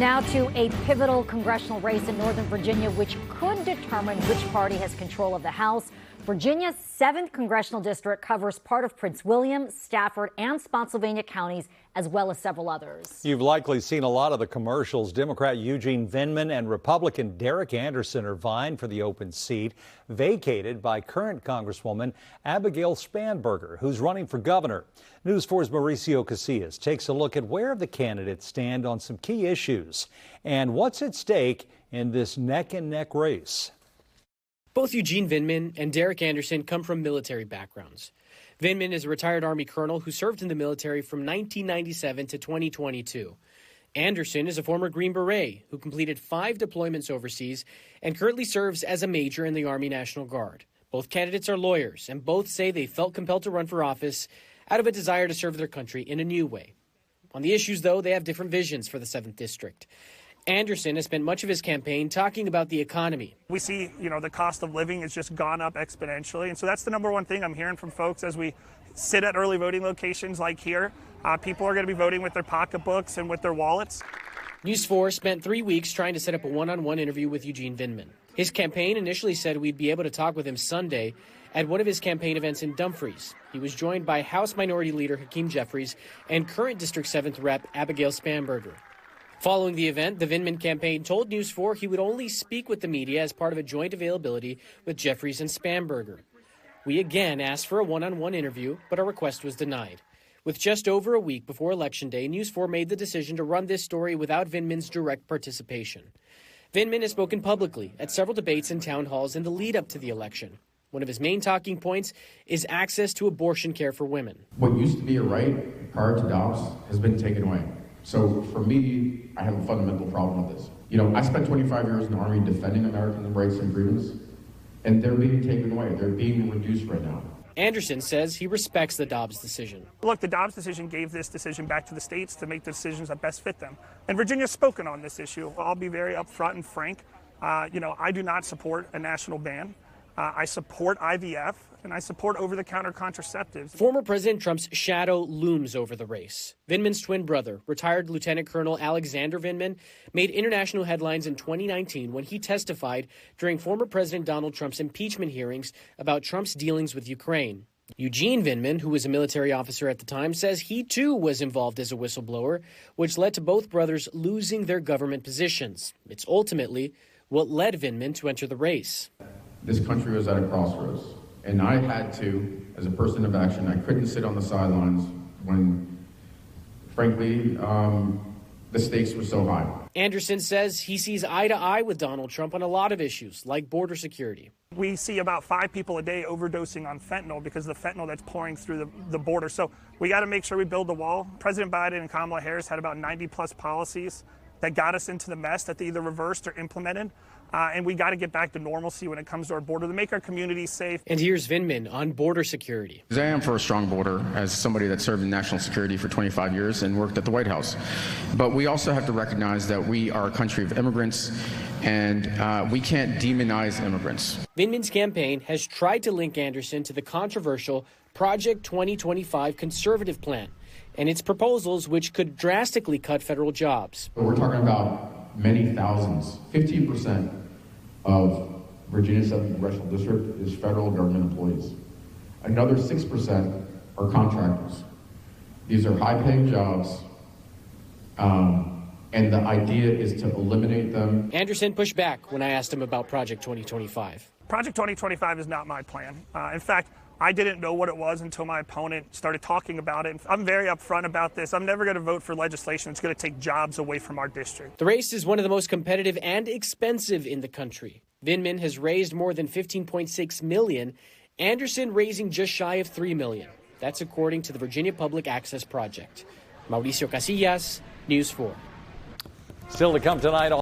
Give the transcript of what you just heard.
Now to a pivotal congressional race in Northern Virginia, which could determine which party has control of the House. Virginia's 7th congressional district covers part of Prince William, Stafford, and Spotsylvania counties, as well as several others. You've likely seen a lot of the commercials. Democrat Eugene Vindman and Republican Derrick Anderson are vying for the open seat, vacated by current Congresswoman Abigail Spanberger, who's running for governor. News 4's Mauricio Casillas takes a look at where the candidates stand on some key issues and what's at stake in this neck-and-neck race. Both Eugene Vindman and Derrick Anderson come from military backgrounds. Vindman is a retired Army colonel who served in the military from 1997 to 2022. Anderson is a former Green Beret who completed 5 deployments overseas and currently serves as a major in the Army National Guard. Both candidates are lawyers, and both say they felt compelled to run for office out of a desire to serve their country in a new way. On the issues, though, they have different visions for the 7th District. Anderson has spent much of his campaign talking about the economy. We see, the cost of living has just gone up exponentially. And so that's the number one thing I'm hearing from folks as we sit at early voting locations like here. People are going to be voting with their pocketbooks and with their wallets. News 4 spent 3 weeks trying to set up a one-on-one interview with Eugene Vindman. His campaign initially said we'd be able to talk with him Sunday at one of his campaign events in Dumfries. He was joined by House Minority Leader Hakeem Jeffries and current District 7th Rep Abigail Spanberger. Following the event, the Vindman campaign told News 4 he would only speak with the media as part of a joint availability with Jeffries and Spanberger. We again asked for a one-on-one interview, but our request was denied. With just over a week before Election Day, News 4 made the decision to run this story without Vindman's direct participation. Vindman has spoken publicly at several debates and town halls in the lead-up to the election. One of his main talking points is access to abortion care for women. What used to be a right prior to Dobbs has been taken away. So for me, I have a fundamental problem with this. I spent 25 years in the Army defending American rights and freedoms, and they're being taken away. They're being reduced right now. Anderson says he respects the Dobbs decision. Look, the Dobbs decision gave this decision back to the states to make the decisions that best fit them. And Virginia's spoken on this issue. I'll be very upfront and frank. I do not support a national ban. I support IVF, and I support over-the-counter contraceptives. Former President Trump's shadow looms over the race. Vindman's twin brother, retired Lieutenant Colonel Alexander Vindman, made international headlines in 2019 when he testified during former President Donald Trump's impeachment hearings about Trump's dealings with Ukraine. Eugene Vindman, who was a military officer at the time, says he too was involved as a whistleblower, which led to both brothers losing their government positions. It's ultimately what led Vindman to enter the race. This country was at a crossroads, and I had to, as a person of action, I couldn't sit on the sidelines when, frankly, the stakes were so high. Anderson says he sees eye to eye with Donald Trump on a lot of issues, like border security. We see about 5 people a day overdosing on fentanyl because of the fentanyl that's pouring through the border. So we got to make sure we build the wall. President Biden and Kamala Harris had about 90-plus policies that got us into the mess that they either reversed or implemented. And we got to get back to normalcy when it comes to our border to make our communities safe. And here's Vindman on border security. I am for a strong border as somebody that served in national security for 25 years and worked at the White House. But we also have to recognize that we are a country of immigrants, and we can't demonize immigrants. Vindman's campaign has tried to link Anderson to the controversial Project 2025 conservative plan and its proposals, which could drastically cut federal jobs. But we're talking about many thousands. 15% of Virginia's 7th Congressional District is federal government employees. Another 6% are contractors. These are high-paying jobs, and the idea is to eliminate them. Anderson pushed back when I asked him about Project 2025. Project 2025 is not my plan. In fact, I didn't know what it was until my opponent started talking about it. I'm very upfront about this. I'm never going to vote for legislation that's going to take jobs away from our district. The race is one of the most competitive and expensive in the country. Vindman has raised more than $15.6 million. Anderson raising just shy of $3 million. That's according to the Virginia Public Access Project. Mauricio Casillas, News 4. Still to come tonight.